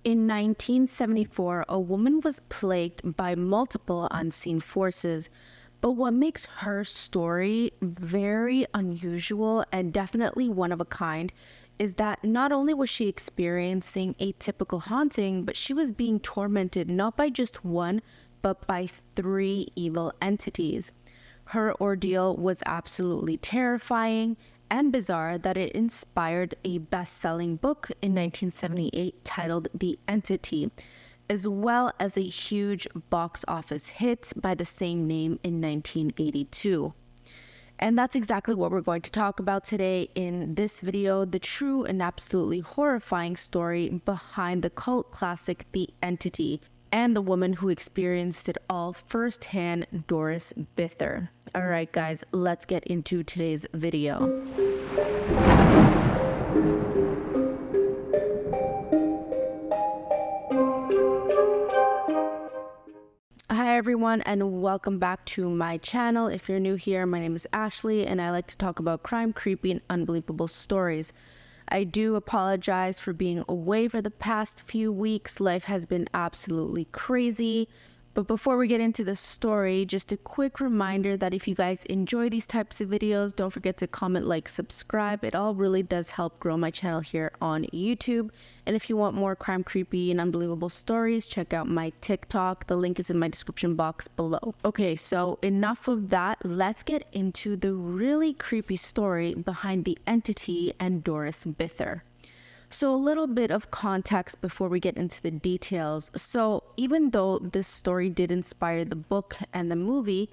In 1974, a woman was plagued by multiple unseen forces, but what makes her story very unusual and definitely one of a kind is that not only was she experiencing a typical haunting, but she was being tormented not by just one, but by three evil entities. Her ordeal was absolutely terrifying and bizarre that it inspired a best-selling book in 1978 titled The Entity, as well as a huge box office hit by the same name in 1982. And that's exactly what we're going to talk about today in this video, the true and absolutely horrifying story behind the cult classic The Entity, and the woman who experienced it all firsthand, Doris Bither. Alright guys, let's get into today's video. Hi everyone, and welcome back to my channel. If you're new here, my name is Ashley and I like to talk about crime, creepy, and unbelievable stories. I do apologize for being away for the past few weeks. Life has been absolutely crazy. But before we get into the story, just a quick reminder that if you guys enjoy these types of videos, don't forget to comment, like, subscribe. It all really does help grow my channel here on YouTube. And if you want more crime, creepy, and unbelievable stories, check out my TikTok. The link is in my description box below. Okay, so enough of that. Let's get into the really creepy story behind The Entity and Doris Bither. So a little bit of context before we get into the details. So even though this story did inspire the book and the movie,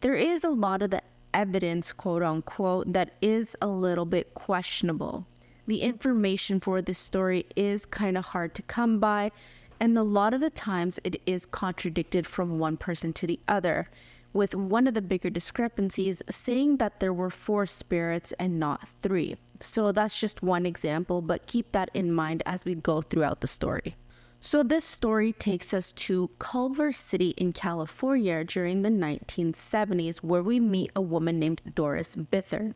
there is a lot of the evidence, quote unquote, that is a little bit questionable. The information for this story is kind of hard to come by, and a lot of the times it is contradicted from one person to the other, with one of the bigger discrepancies saying that there were 4 spirits and not 3. So that's just one example, but keep that in mind as we go throughout the story. So this story takes us to Culver City in California during the 1970s, where we meet a woman named Doris Bither.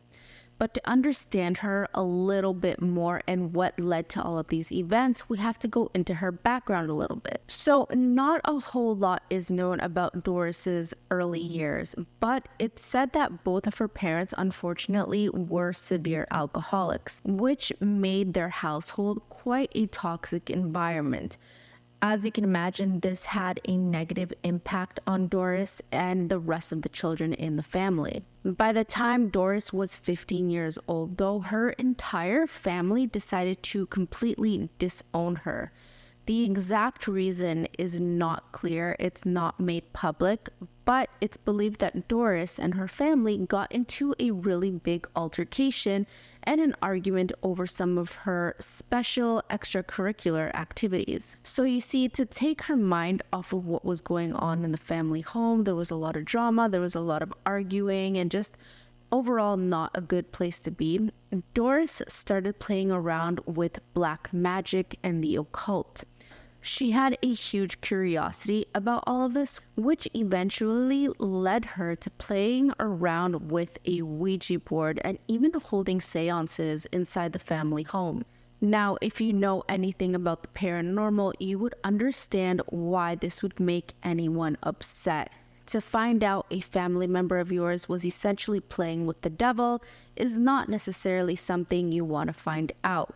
But to understand her a little bit more and what led to all of these events, we have to go into her background a little bit. So not a whole lot is known about Doris's early years, but it's said that both of her parents unfortunately were severe alcoholics, which made their household quite a toxic environment. As you can imagine, this had a negative impact on Doris and the rest of the children in the family. By the time Doris was 15 years old, though, her entire family decided to completely disown her. The exact reason is not clear, it's not made public, but it's believed that Doris and her family got into a really big altercation and an argument over some of her special extracurricular activities. So you see, to take her mind off of what was going on in the family home, there was a lot of drama, there was a lot of arguing, and just overall not a good place to be. Doris started playing around with black magic and the occult. She had a huge curiosity about all of this, which eventually led her to playing around with a Ouija board and even holding seances inside the family home. Now, if you know anything about the paranormal, you would understand why this would make anyone upset. To find out a family member of yours was essentially playing with the devil is not necessarily something you want to find out.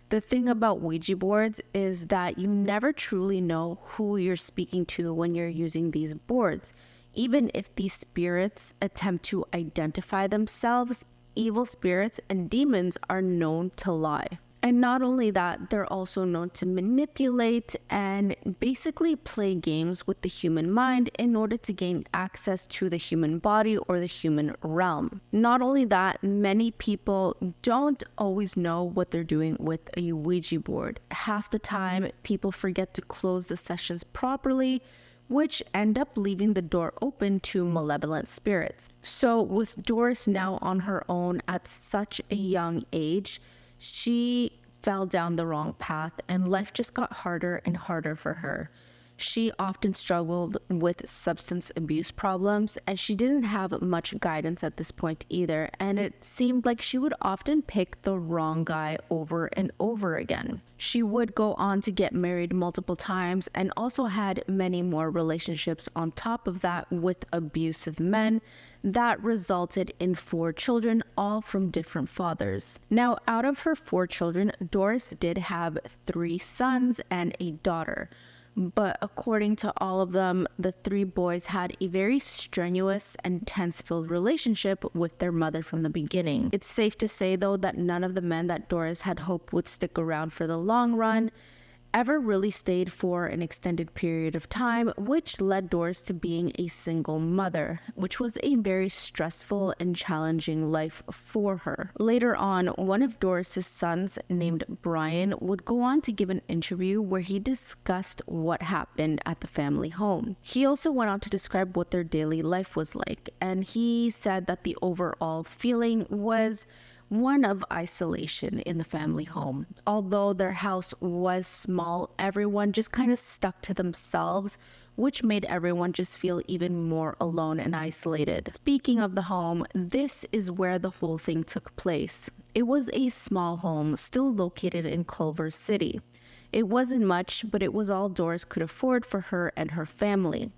The thing about Ouija boards is that you never truly know who you're speaking to when you're using these boards. Even if these spirits attempt to identify themselves, evil spirits and demons are known to lie. And not only that, they're also known to manipulate and basically play games with the human mind in order to gain access to the human body or the human realm. Not only that, many people don't always know what they're doing with a Ouija board. Half the time, people forget to close the sessions properly, which end up leaving the door open to malevolent spirits. So with Doris now on her own at such a young age, she fell down the wrong path and life just got harder and harder for her. She often struggled with substance abuse problems, and she didn't have much guidance at this point either, and it seemed like she would often pick the wrong guy over and over again. She would go on to get married multiple times and also had many more relationships on top of that with abusive men that resulted in 4 children, all from different fathers. Now, out of her 4 children, Doris did have 3 sons and a daughter. But according to all of them, the 3 boys had a very strenuous and tense-filled relationship with their mother from the beginning. It's safe to say, though, that none of the men that Doris had hoped would stick around for the long run ever really stayed for an extended period of time, which led Doris to being a single mother, which was a very stressful and challenging life for her. Later on, one of Doris's sons, named Brian, would go on to give an interview where he discussed what happened at the family home. He also went on to describe what their daily life was like, and he said that the overall feeling was one of isolation in the family home. Although their house was small, everyone just kind of stuck to themselves, which made everyone just feel even more alone and isolated. Speaking of the home, this is where the whole thing took place. It was a small home still located in Culver City. It wasn't much, but it was all Doris could afford for her and her family.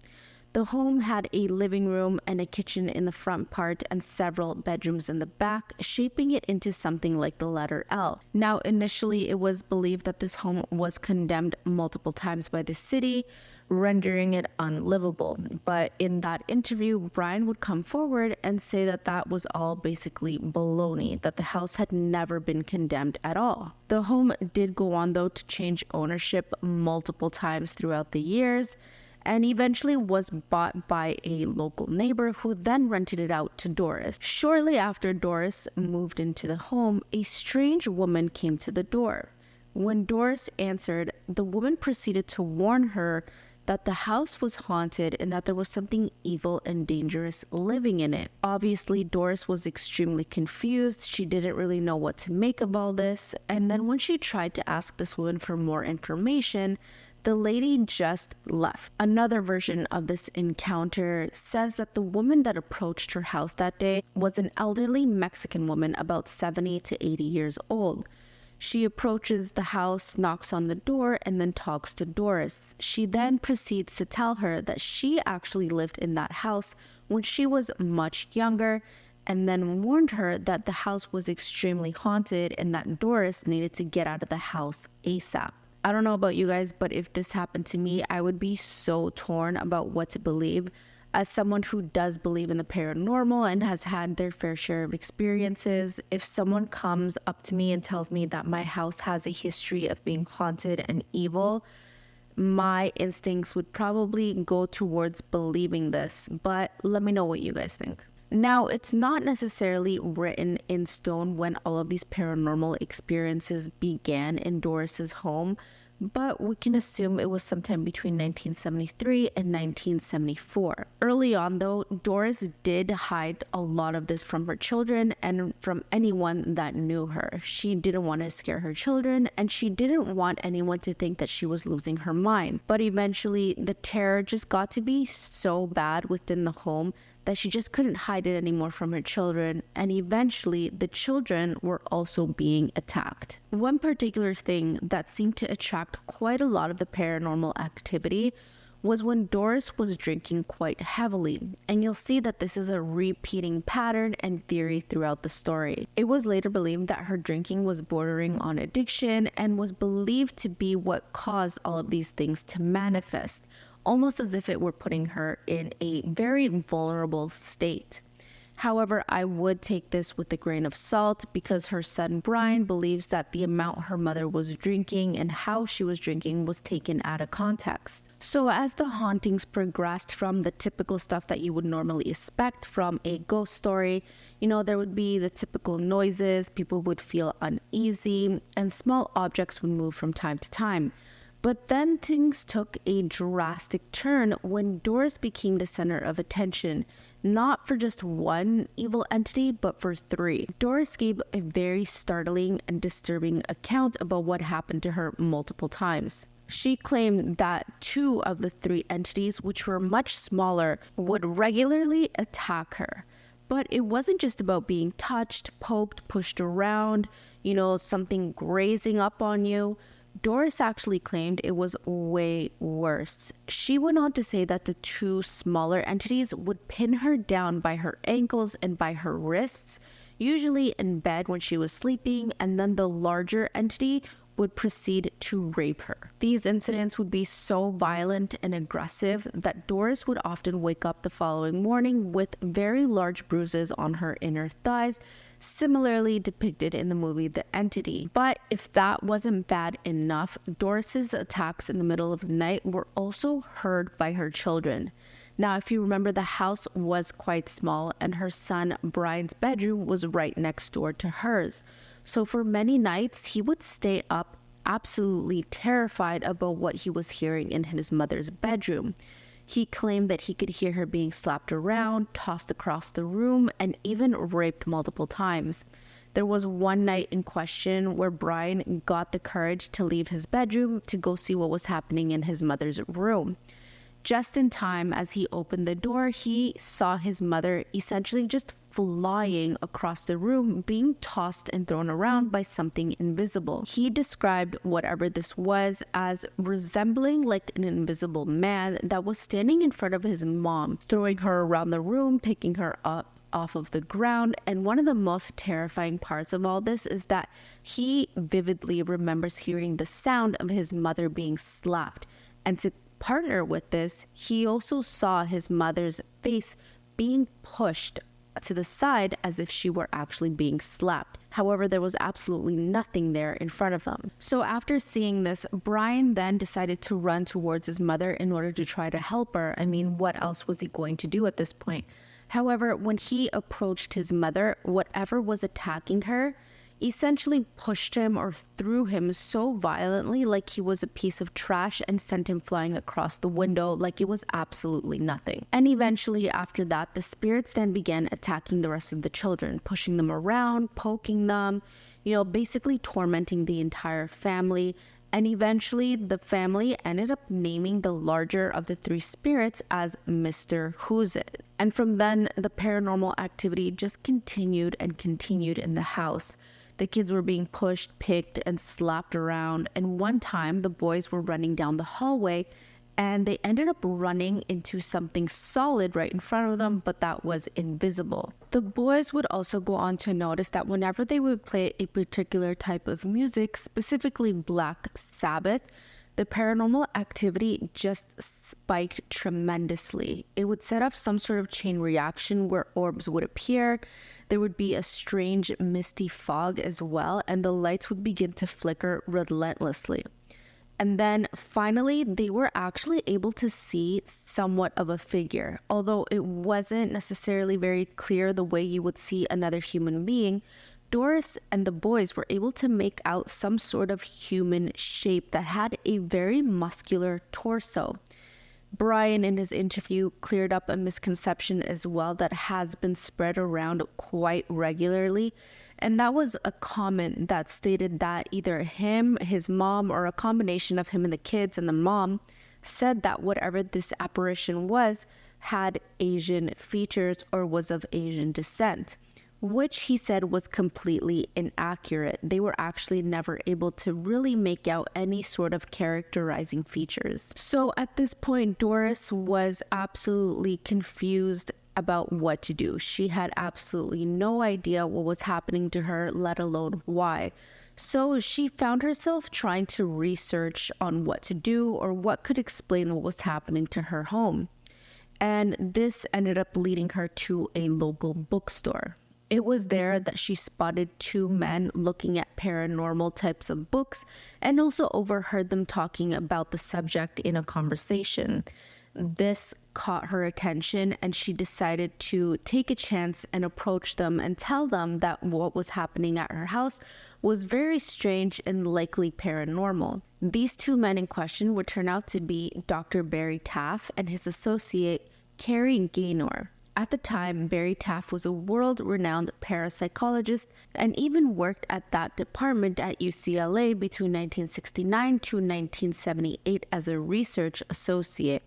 The home had a living room and a kitchen in the front part and several bedrooms in the back, shaping it into something like the letter L. Now, initially, it was believed that this home was condemned multiple times by the city, rendering it unlivable. But in that interview, Brian would come forward and say that that was all basically baloney, that the house had never been condemned at all. The home did go on, though, to change ownership multiple times throughout the years, and eventually was bought by a local neighbor who then rented it out to Doris. Shortly after Doris moved into the home, a strange woman came to the door. When Doris answered, the woman proceeded to warn her that the house was haunted and that there was something evil and dangerous living in it. Obviously, Doris was extremely confused. She didn't really know what to make of all this. And then when she tried to ask this woman for more information, the lady just left. Another version of this encounter says that the woman that approached her house that day was an elderly Mexican woman about 70 to 80 years old. She approaches the house, knocks on the door, and then talks to Doris. She then proceeds to tell her that she actually lived in that house when she was much younger, and then warned her that the house was extremely haunted and that Doris needed to get out of the house ASAP. I don't know about you guys, but if this happened to me, I would be so torn about what to believe. As someone who does believe in the paranormal and has had their fair share of experiences, if someone comes up to me and tells me that my house has a history of being haunted and evil, my instincts would probably go towards believing this, but let me know what you guys think. Now, it's not necessarily written in stone when all of these paranormal experiences began in Doris's home, but we can assume it was sometime between 1973 and 1974. Early on, though, Doris did hide a lot of this from her children and from anyone that knew her. She didn't want to scare her children, and she didn't want anyone to think that she was losing her mind. But eventually, the terror just got to be so bad within the home that she just couldn't hide it anymore from her children, and eventually the children were also being attacked. One particular thing that seemed to attract quite a lot of the paranormal activity was when Doris was drinking quite heavily, and you'll see that this is a repeating pattern and theory throughout the story. It was later believed that her drinking was bordering on addiction and was believed to be what caused all of these things to manifest, almost as if it were putting her in a very vulnerable state. However, I would take this with a grain of salt because her son Brian believes that the amount her mother was drinking and how she was drinking was taken out of context. So as the hauntings progressed from the typical stuff that you would normally expect from a ghost story, there would be the typical noises, people would feel uneasy, and small objects would move from time to time. But then things took a drastic turn when Doris became the center of attention, not for just one evil entity, but for 3. Doris gave a very startling and disturbing account about what happened to her multiple times. She claimed that 2 of the 3 entities, which were much smaller, would regularly attack her. But it wasn't just about being touched, poked, pushed around, something grazing up on you. Doris actually claimed it was way worse. She went on to say that the 2 smaller entities would pin her down by her ankles and by her wrists, usually in bed when she was sleeping, and then the larger entity would proceed to rape her. These incidents would be so violent and aggressive that Doris would often wake up the following morning with very large bruises on her inner thighs, similarly depicted in the movie The Entity. But if that wasn't bad enough, Doris's attacks in the middle of the night were also heard by her children. Now, if you remember, the house was quite small and her son Brian's bedroom was right next door to hers. So for many nights, he would stay up absolutely terrified about what he was hearing in his mother's bedroom. He claimed that he could hear her being slapped around, tossed across the room, and even raped multiple times. There was one night in question where Brian got the courage to leave his bedroom to go see what was happening in his mother's room. Just in time, as he opened the door, he saw his mother essentially just flying across the room, being tossed and thrown around by something invisible. He described whatever this was as resembling like an invisible man that was standing in front of his mom, throwing her around the room, picking her up off of the ground. And one of the most terrifying parts of all this is that he vividly remembers hearing the sound of his mother being slapped. And to partner with this, he also saw his mother's face being pushed to the side as if she were actually being slapped. However, there was absolutely nothing there in front of them. So after seeing this, Brian then decided to run towards his mother in order to try to help her. I mean, what else was he going to do at this point? However, when he approached his mother, whatever was attacking her essentially pushed him or threw him so violently like he was a piece of trash and sent him flying across the window like it was absolutely nothing. And eventually after that, the spirits then began attacking the rest of the children, pushing them around, poking them, basically tormenting the entire family. And eventually the family ended up naming the larger of the 3 spirits as Mr. Who's It. And from then, the paranormal activity just continued and continued in the house. The kids were being pushed, picked, and slapped around. And one time, the boys were running down the hallway, and they ended up running into something solid right in front of them, but that was invisible. The boys would also go on to notice that whenever they would play a particular type of music, specifically Black Sabbath, the paranormal activity just spiked tremendously. It would set up some sort of chain reaction where orbs would appear. There would be a strange misty fog as well, and the lights would begin to flicker relentlessly. And then finally, they were actually able to see somewhat of a figure. Although it wasn't necessarily very clear the way you would see another human being, Doris and the boys were able to make out some sort of human shape that had a very muscular torso. Brian, in his interview, cleared up a misconception as well that has been spread around quite regularly. And that was a comment that stated that either him, his mom, or a combination of him and the kids and the mom said that whatever this apparition was had Asian features or was of Asian descent, which he said was completely inaccurate. They were actually never able to really make out any sort of characterizing features. So at this point, Doris was absolutely confused about what to do. She had absolutely no idea what was happening to her, let alone why. So she found herself trying to research on what to do or what could explain what was happening to her home. And this ended up leading her to a local bookstore. It was there that she spotted 2 men looking at paranormal types of books and also overheard them talking about the subject in a conversation. This caught her attention and she decided to take a chance and approach them and tell them that what was happening at her house was very strange and likely paranormal. These 2 men in question would turn out to be Dr. Barry Taff and his associate Carrie Gaynor. At the time, Barry Taft was a world-renowned parapsychologist and even worked at that department at UCLA between 1969 to 1978 as a research associate.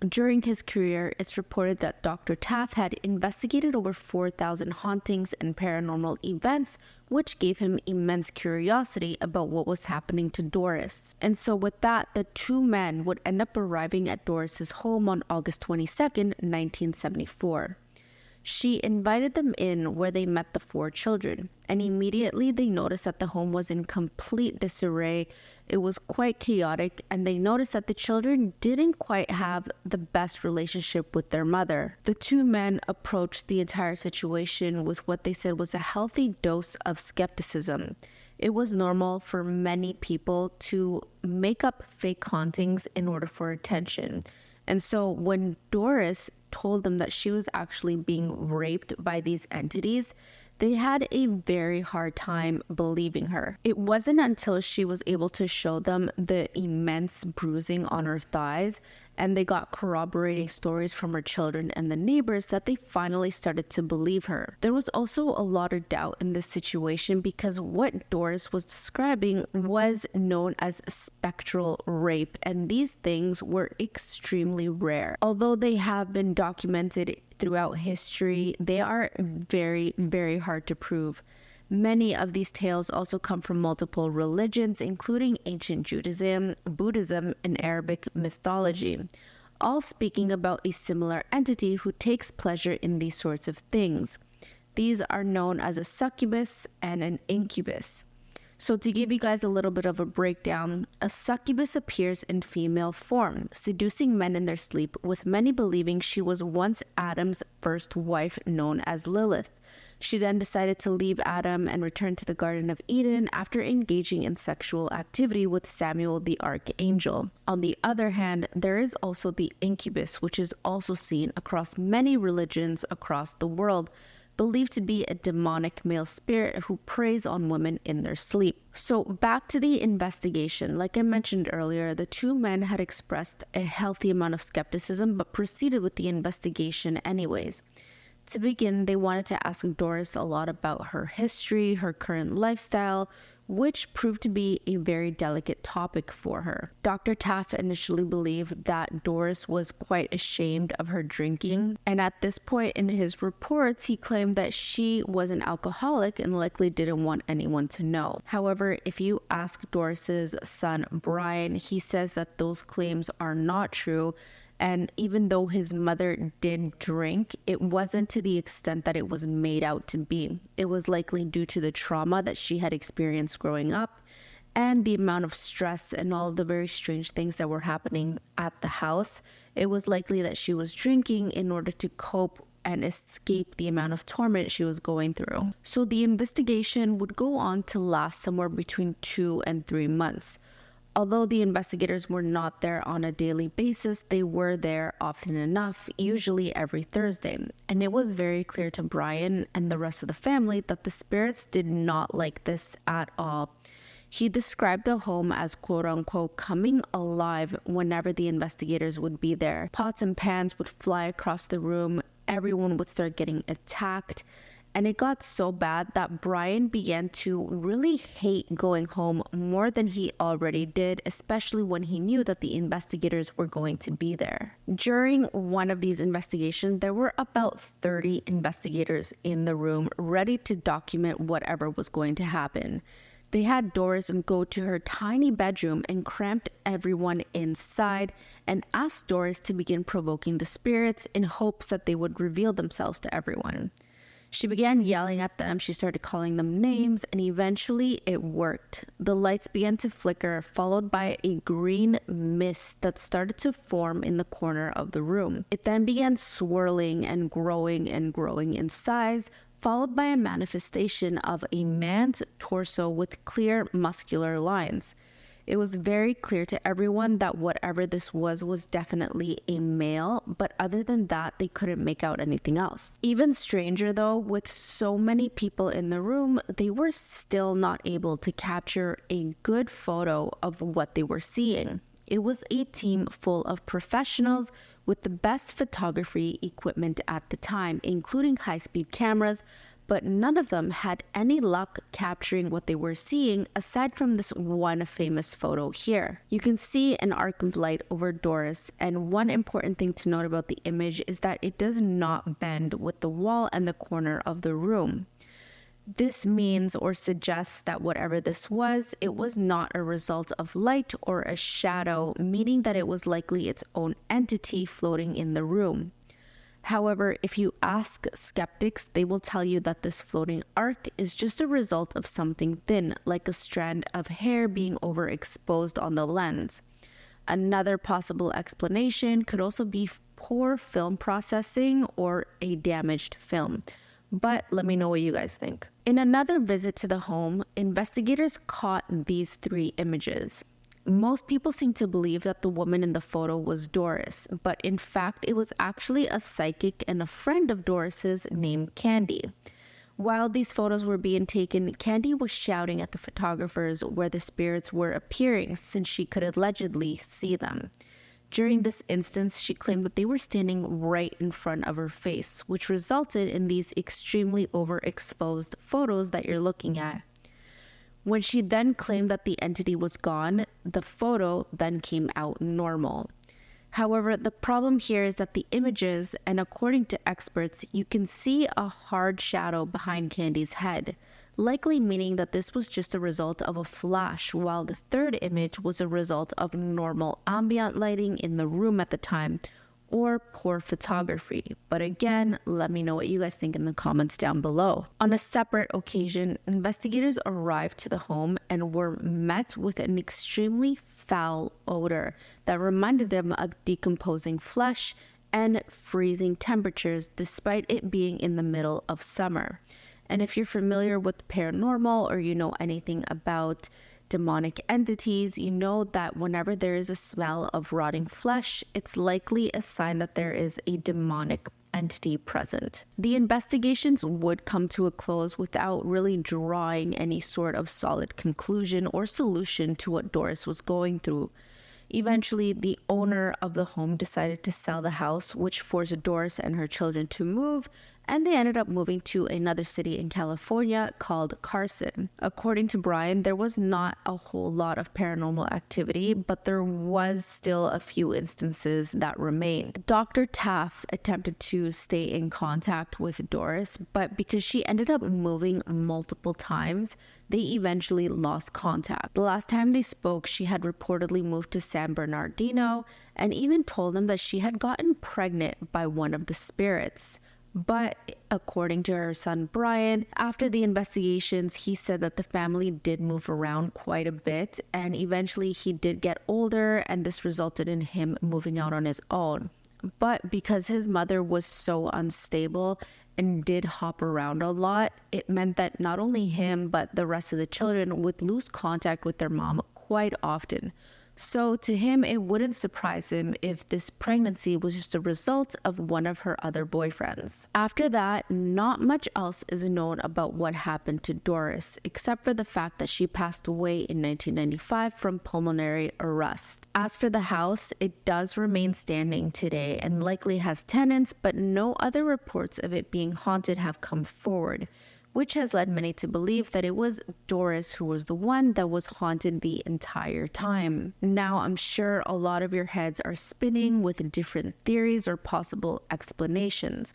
During his career, it's reported that Dr. Taft had investigated over 4,000 hauntings and paranormal events, which gave him immense curiosity about what was happening to Doris. And so with that, the two men would end up arriving at Doris's home on August 22nd, 1974. She invited them in where they met the four children, and immediately they noticed that the home was in complete disarray. It was quite chaotic, and they noticed that the children didn't quite have the best relationship with their mother. The two men approached the entire situation with what they said was a healthy dose of skepticism. It was normal for many people to make up fake hauntings in order for attention. And so when Doris told them that she was actually being raped by these entities, they had a very hard time believing her. It wasn't until she was able to show them the immense bruising on her thighs and they got corroborating stories from her children and the neighbors that they finally started to believe her. There was also a lot of doubt in this situation because what Doris was describing was known as spectral rape, and these things were extremely rare. Although they have been documented throughout history, they are very, very hard to prove. Many of these tales also come from multiple religions, including ancient Judaism, Buddhism, and Arabic mythology, all speaking about a similar entity who takes pleasure in these sorts of things. These are known as a succubus and an incubus. So to give you guys a little bit of a breakdown, a succubus appears in female form, seducing men in their sleep, with many believing she was once Adam's first wife, known as Lilith. She then decided to leave Adam and return to the Garden of Eden after engaging in sexual activity with Samuel the Archangel. On the other hand, there is also the incubus, which is also seen across many religions across the world, believed to be a demonic male spirit who preys on women in their sleep. So back to the investigation. Like I mentioned earlier, the two men had expressed a healthy amount of skepticism but proceeded with the investigation anyways. To begin, they wanted to ask Doris a lot about her history, her current lifestyle, which proved to be a very delicate topic for her. Dr. Taft initially believed that Doris was quite ashamed of her drinking, and at this point in his reports, he claimed that she was an alcoholic and likely didn't want anyone to know. However, if you ask Doris's son Brian, he says that those claims are not true. And even though his mother did drink, it wasn't to the extent that it was made out to be. It was likely due to the trauma that she had experienced growing up and the amount of stress and all of the very strange things that were happening at the house. It was likely that she was drinking in order to cope and escape the amount of torment she was going through. So the investigation would go on to last somewhere between 2 and 3 months. Although the investigators were not there on a daily basis, they were there often enough, usually every Thursday. And it was very clear to Brian and the rest of the family that the spirits did not like this at all. He described the home as quote-unquote coming alive whenever the investigators would be there. Pots and pans would fly across the room, everyone would start getting attacked. And it got so bad that Brian began to really hate going home more than he already did, especially when he knew that the investigators were going to be there. During one of these investigations, there were about 30 investigators in the room ready to document whatever was going to happen. They had Doris go to her tiny bedroom and cramped everyone inside and asked Doris to begin provoking the spirits in hopes that they would reveal themselves to everyone. She began yelling at them, she started calling them names, and eventually it worked. The lights began to flicker, followed by a green mist that started to form in the corner of the room. It then began swirling and growing in size, followed by a manifestation of a man's torso with clear muscular lines. It was very clear to everyone that whatever this was definitely a male, but other than that, they couldn't make out anything else. Even stranger though, with so many people in the room, they were still not able to capture a good photo of what they were seeing. It was a team full of professionals with the best photography equipment at the time, including high-speed cameras, but none of them had any luck capturing what they were seeing aside from this one famous photo here. You can see an arc of light over Doris, and one important thing to note about the image is that it does not bend with the wall and the corner of the room. This means or suggests that whatever this was, it was not a result of light or a shadow, meaning that it was likely its own entity floating in the room. However, if you ask skeptics, they will tell you that this floating arc is just a result of something thin, like a strand of hair being overexposed on the lens. Another possible explanation could also be poor film processing or a damaged film. But let me know what you guys think. In another visit to the home, investigators caught these 3 images. Most people seem to believe that the woman in the photo was Doris, but in fact, it was actually a psychic and a friend of Doris's named Candy. While these photos were being taken, Candy was shouting at the photographers where the spirits were appearing since she could allegedly see them. During this instance, she claimed that they were standing right in front of her face, which resulted in these extremely overexposed photos that you're looking at. When she then claimed that the entity was gone, the photo then came out normal. However, the problem here is that the images, and according to experts, you can see a hard shadow behind Candy's head, likely meaning that this was just a result of a flash, while the 3rd image was a result of normal ambient lighting in the room at the time, or poor photography. But again, let me know what you guys think in the comments down below. On a separate occasion, investigators arrived to the home and were met with an extremely foul odor that reminded them of decomposing flesh and freezing temperatures despite it being in the middle of summer. And if you're familiar with the paranormal or you know anything about demonic entities, you know that whenever there is a smell of rotting flesh, it's likely a sign that there is a demonic entity present. The investigations would come to a close without really drawing any sort of solid conclusion or solution to what Doris was going through. Eventually, the owner of the home decided to sell the house, which forced Doris and her children to move, and they ended up moving to another city in California called Carson. According to Brian, there was not a whole lot of paranormal activity, but there was still a few instances that remained. Dr. Taff attempted to stay in contact with Doris, but because she ended up moving multiple times, they eventually lost contact. The last time they spoke, she had reportedly moved to San Bernardino and even told them that she had gotten pregnant by one of the spirits. But according to her son Brian, after the investigations, he said that the family did move around quite a bit, and eventually he did get older, and this resulted in him moving out on his own. But because his mother was so unstable and did hop around a lot, it meant that not only him, but the rest of the children would lose contact with their mom quite often. So to him, it wouldn't surprise him if this pregnancy was just a result of one of her other boyfriends. After that, not much else is known about what happened to Doris, except for the fact that she passed away in 1995 from pulmonary arrest. As for the house, it does remain standing today and likely has tenants, but no other reports of it being haunted have come forward, which has led many to believe that it was Doris who was the one that was haunted the entire time. Now, I'm sure a lot of your heads are spinning with different theories or possible explanations.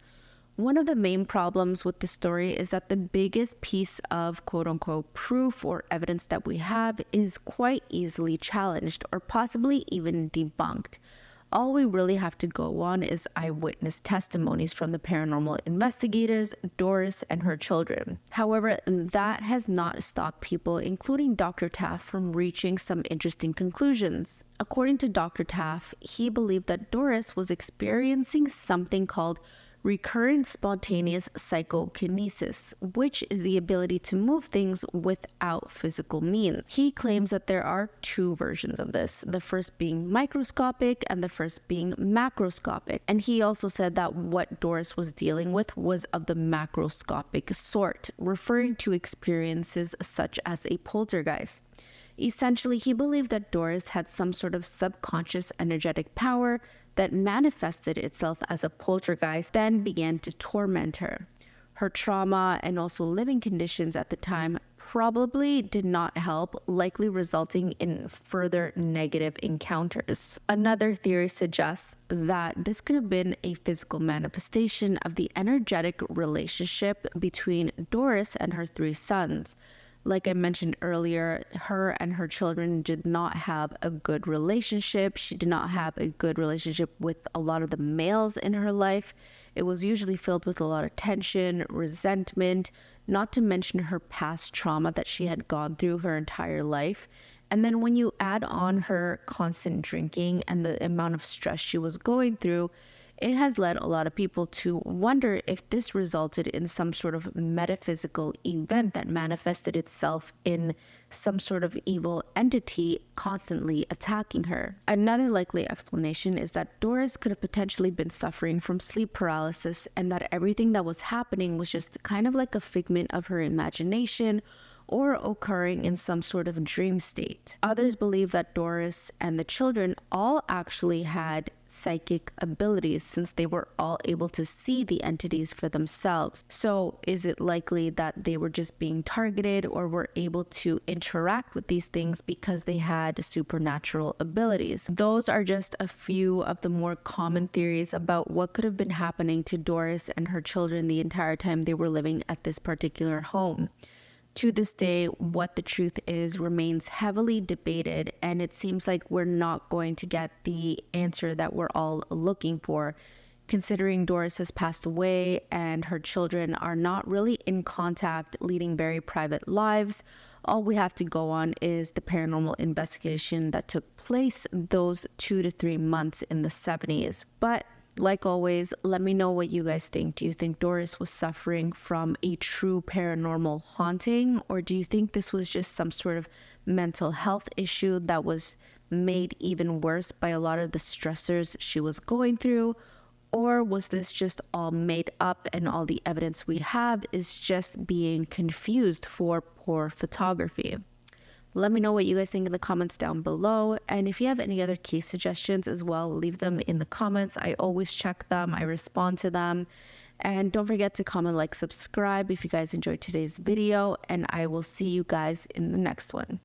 One of the main problems with the story is that the biggest piece of quote-unquote proof or evidence that we have is quite easily challenged or possibly even debunked. All we really have to go on is eyewitness testimonies from the paranormal investigators, Doris, and her children. However, that has not stopped people, including Dr. Taff, from reaching some interesting conclusions. According to Dr. Taff, he believed that Doris was experiencing something called recurrent spontaneous psychokinesis, which is the ability to move things without physical means. He claims that there are 2 versions of this, the first being microscopic and the first being macroscopic. And he also said that what Doris was dealing with was of the macroscopic sort, referring to experiences such as a poltergeist. Essentially, he believed that Doris had some sort of subconscious energetic power that manifested itself as a poltergeist, then began to torment her. Her trauma and also living conditions at the time probably did not help, likely resulting in further negative encounters. Another theory suggests that this could have been a physical manifestation of the energetic relationship between Doris and her three sons. Like I mentioned earlier, her and her children did not have a good relationship. She did not have a good relationship with a lot of the males in her life. It was usually filled with a lot of tension, resentment, not to mention her past trauma that she had gone through her entire life. And then when you add on her constant drinking and the amount of stress she was going through, it has led a lot of people to wonder if this resulted in some sort of metaphysical event that manifested itself in some sort of evil entity constantly attacking her. Another likely explanation is that Doris could have potentially been suffering from sleep paralysis, and that everything that was happening was just kind of like a figment of her imagination or occurring in some sort of dream state. Others believe that Doris and the children all actually had psychic abilities, since they were all able to see the entities for themselves. So is it likely that they were just being targeted or were able to interact with these things because they had supernatural abilities? Those are just a few of the more common theories about what could have been happening to Doris and her children the entire time they were living at this particular home. To this day, what the truth is remains heavily debated, and it seems like we're not going to get the answer that we're all looking for, considering Doris has passed away and her children are not really in contact, leading very private lives. All we have to go on is the paranormal investigation that took place those 2 to 3 months in the 70s. But like always, let me know what you guys think. Do you think Doris was suffering from a true paranormal haunting, or do you think this was just some sort of mental health issue that was made even worse by a lot of the stressors she was going through? Or was this just all made up and all the evidence we have is just being confused for poor photography? Let me know what you guys think in the comments down below. And if you have any other case suggestions as well, leave them in the comments. I always check them. I respond to them. And don't forget to comment, like, subscribe if you guys enjoyed today's video. And I will see you guys in the next one.